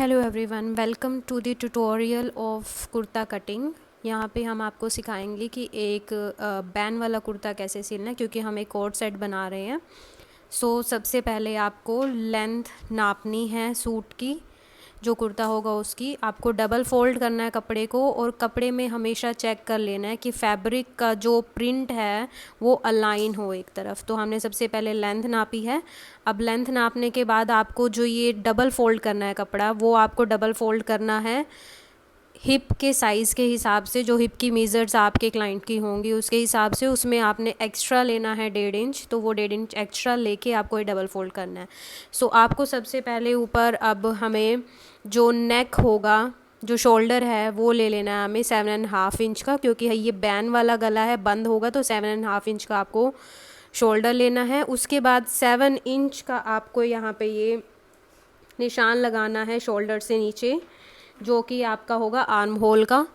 Hello everyone, welcome to the tutorial of kurta cutting. यहाँ पे हम आपको सिखाएंगे कि एक बैन वाला कुर्ता कैसे सिलना है, क्योंकि हम एक कोट सेट बना रहे हैं। सबसे पहले आपको लेंथ नापनी है सूट की, जो कुर्ता होगा उसकी। आपको डबल फोल्ड करना है कपड़े को, और कपड़े में हमेशा चेक कर लेना है कि फैब्रिक का जो प्रिंट है वो अलाइन हो एक तरफ। तो हमने सबसे पहले लेंथ नापी है। अब लेंथ नापने के बाद आपको जो ये डबल फोल्ड करना है कपड़ा, वो आपको डबल फोल्ड करना है हिप के साइज़ के हिसाब से। जो हिप की मेज़र्स आपके क्लाइंट की होंगी उसके हिसाब से उसमें आपने एक्स्ट्रा लेना है 1.5 इंच, तो वो 1.5 इंच एक्स्ट्रा लेके आपको ये डबल फोल्ड करना है। आपको सबसे पहले ऊपर अब हमें जो नेक होगा, जो शोल्डर है, वो ले लेना है हमें 7.5 इंच का, क्योंकि ये बैन वाला गला है, बंद होगा, तो 7.5 इंच का आपको शोल्डर लेना है। उसके बाद 7 इंच का आपको यहाँ पे ये निशान लगाना है शोल्डर से नीचे, जो कि आपका होगा आर्म होल का।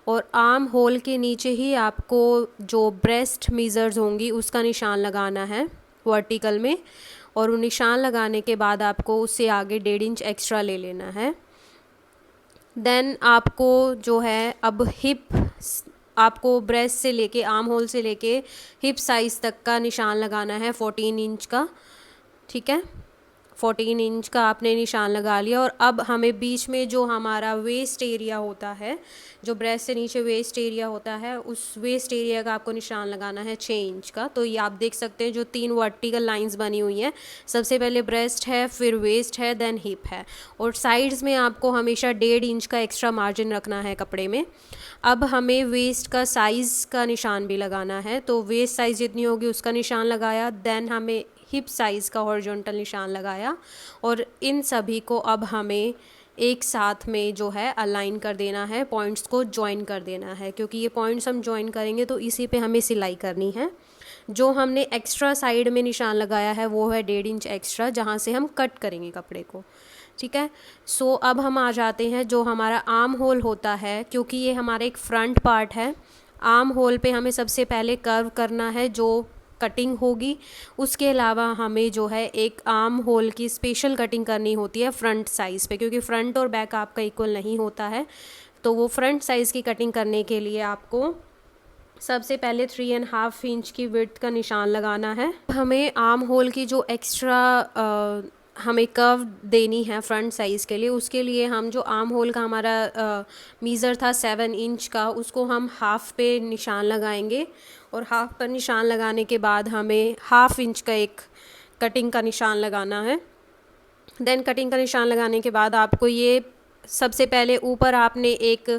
और आर्म होल के नीचे ही आपको जो ब्रेस्ट मेजर्स होंगी उसका निशान लगाना है वर्टिकल में। और वो निशान लगाने के बाद आपको उससे आगे 1.5 इंच एक्स्ट्रा ले लेना है। देन आपको जो है अब हिप, आपको ब्रेस्ट से लेके आर्म होल से लेके हिप साइज़ तक का निशान लगाना है 14 इंच का। ठीक है, 14 इंच का आपने निशान लगा लिया। और अब हमें बीच में जो हमारा वेस्ट एरिया होता है, जो ब्रेस्ट से नीचे वेस्ट एरिया होता है, उस वेस्ट एरिया का आपको निशान लगाना है 6 इंच का। तो ये आप देख सकते हैं जो 3 वर्टिकल लाइंस बनी हुई हैं, सबसे पहले ब्रेस्ट है, फिर वेस्ट है, देन हिप है। और साइड्स में आपको हमेशा 1.5 इंच का एक्स्ट्रा मार्जिन रखना है कपड़े में। अब हमें वेस्ट का साइज़ का निशान भी लगाना है, तो वेस्ट साइज़ जितनी होगी उसका निशान लगाया। देन हमें हिप साइज़ का हॉरिजॉन्टल निशान लगाया। और इन सभी को अब हमें एक साथ में जो है अलाइन कर देना है, पॉइंट्स को जॉइन कर देना है, क्योंकि ये पॉइंट्स हम जॉइन करेंगे तो इसी पे हमें सिलाई करनी है। जो हमने एक्स्ट्रा साइड में निशान लगाया है वो है 1.5 इंच एक्स्ट्रा, जहाँ से हम कट करेंगे कपड़े को। ठीक है, अब हम आ जाते हैं जो हमारा आर्म होल होता है, क्योंकि ये हमारा एक फ्रंट पार्ट है। आर्म होल पे हमें सबसे पहले कर्व करना है जो कटिंग होगी। उसके अलावा हमें जो है एक आर्म होल की स्पेशल कटिंग करनी होती है फ्रंट साइज़ पे, क्योंकि फ्रंट और बैक आपका इक्वल नहीं होता है। तो वो फ्रंट साइज़ की कटिंग करने के लिए आपको सबसे पहले 3.5 इंच की विड्थ का निशान लगाना है। हमें आर्म होल की जो एक्स्ट्रा हमें कर्व देनी है फ्रंट साइज़ के लिए, उसके लिए हम जो आर्म होल का हमारा मीज़र था 7 इंच का, उसको हम हाफ पे निशान लगाएंगे। और हाफ पर निशान लगाने के बाद हमें 1/2 इंच का एक कटिंग का निशान लगाना है। देन कटिंग का निशान लगाने के बाद आपको ये सबसे पहले ऊपर आपने एक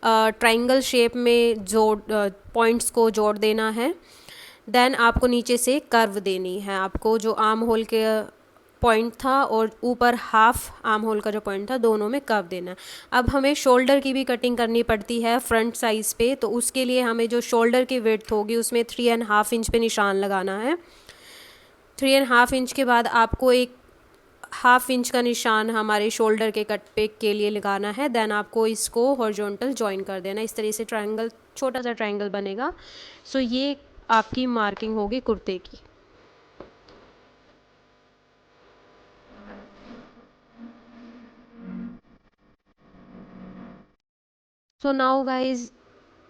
ट्रायंगल शेप में जोड़ पॉइंट्स को जोड़ देना है। देन आपको नीचे से कर्व देनी है, आपको जो आर्म होल के पॉइंट था और ऊपर हाफ आर्म होल का जो पॉइंट था, दोनों में कर्व देना है। अब हमें शोल्डर की भी कटिंग करनी पड़ती है फ्रंट साइज़ पे, तो उसके लिए हमें जो शोल्डर की विड्थ होगी उसमें 3.5 इंच पे निशान लगाना है। 3.5 इंच के बाद आपको एक 1/2 इंच का निशान हमारे शोल्डर के कट पे के लिए लगाना है। देन आपको इसको हॉरिजॉन्टल जॉइन कर देना। इस तरह से ट्रायंगल, छोटा सा ट्रायंगल बनेगा। ये आपकी मार्किंग होगी कुर्ते की। नाउ गाइज,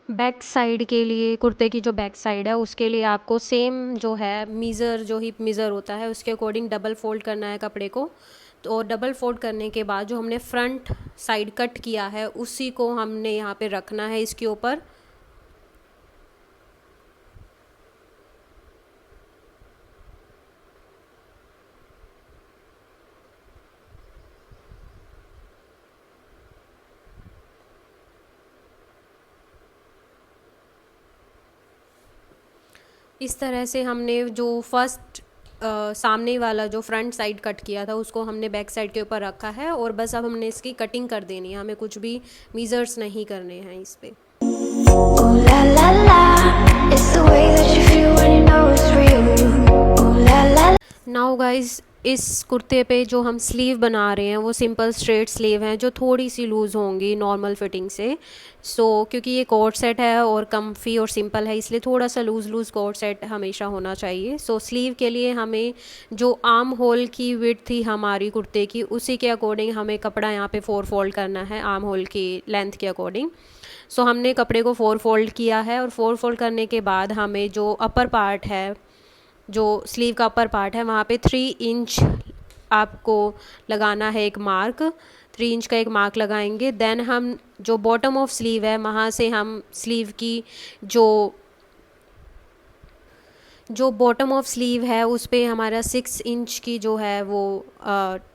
बैक साइड के लिए, कुर्ते की जो बैक साइड है उसके लिए आपको सेम जो है मीज़र, जो हिप मीज़र होता है उसके अकॉर्डिंग डबल फोल्ड करना है कपड़े को। तो डबल फोल्ड करने के बाद जो हमने फ्रंट साइड कट किया है उसी को हमने यहाँ पे रखना है इसके ऊपर। इस तरह से हमने जो फर्स्ट सामने वाला जो फ्रंट साइड कट किया था उसको हमने बैक साइड के ऊपर रखा है। और बस अब हमने इसकी कटिंग कर देनी है, हमें कुछ भी मीज़र्स नहीं करने हैं इस पे। नाउ गाइज, इस कुर्ते पे जो हम स्लीव बना रहे हैं वो सिंपल स्ट्रेट स्लीव हैं जो थोड़ी सी लूज़ होंगी नॉर्मल फिटिंग से। क्योंकि ये कोट सेट है और कम्फी और सिंपल है, इसलिए थोड़ा सा लूज़ कोट सेट हमेशा होना चाहिए। स्लीव के लिए हमें जो आर्म होल की विड्थ थी हमारी कुर्ते की, उसी के अकॉर्डिंग हमें कपड़ा यहाँ पे 4 फोल्ड करना है आर्म होल की लेंथ के अकॉर्डिंग। हमने कपड़े को 4 फोल्ड किया है और 4 फोल्ड करने के बाद हमें जो अपर पार्ट है, जो स्लीव का अपर पार्ट है, वहाँ पे 3 इंच आपको लगाना है एक मार्क। 3 इंच का एक मार्क लगाएंगे। देन हम जो बॉटम ऑफ स्लीव है वहाँ से हम स्लीव की जो बॉटम ऑफ स्लीव है उस पे हमारा 6 इंच की जो है वो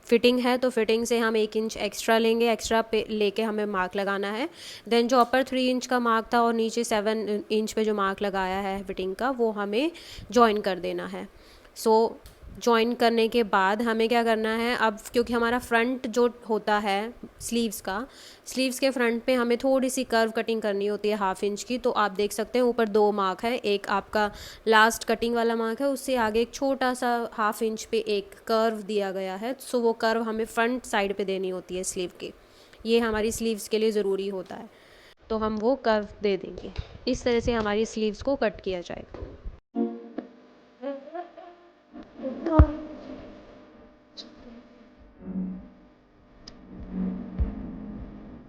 फिटिंग है, तो फिटिंग से हम 1 इंच एक्स्ट्रा लेंगे। एक्स्ट्रा पे लेके हमें मार्क लगाना है। देन जो अपर 3 इंच का मार्क था और नीचे 7 इंच पे जो मार्क लगाया है फिटिंग का, वो हमें जॉइन कर देना है। जॉइन करने के बाद हमें क्या करना है, अब क्योंकि हमारा फ्रंट जो होता है स्लीव्स के फ्रंट पे हमें थोड़ी सी कर्व कटिंग करनी होती है 1/2 इंच की। तो आप देख सकते हैं ऊपर 2 मार्क है, एक आपका लास्ट कटिंग वाला मार्क है, उससे आगे एक छोटा सा 1/2 इंच पे एक कर्व दिया गया है। वो कर्व हमें फ्रंट साइड पे देनी होती है स्लीव के। ये हमारी स्लीव्स के लिए ज़रूरी होता है, तो हम वो कर्व दे देंगे। इस तरह से हमारी स्लीव्स को कट किया जाएगा।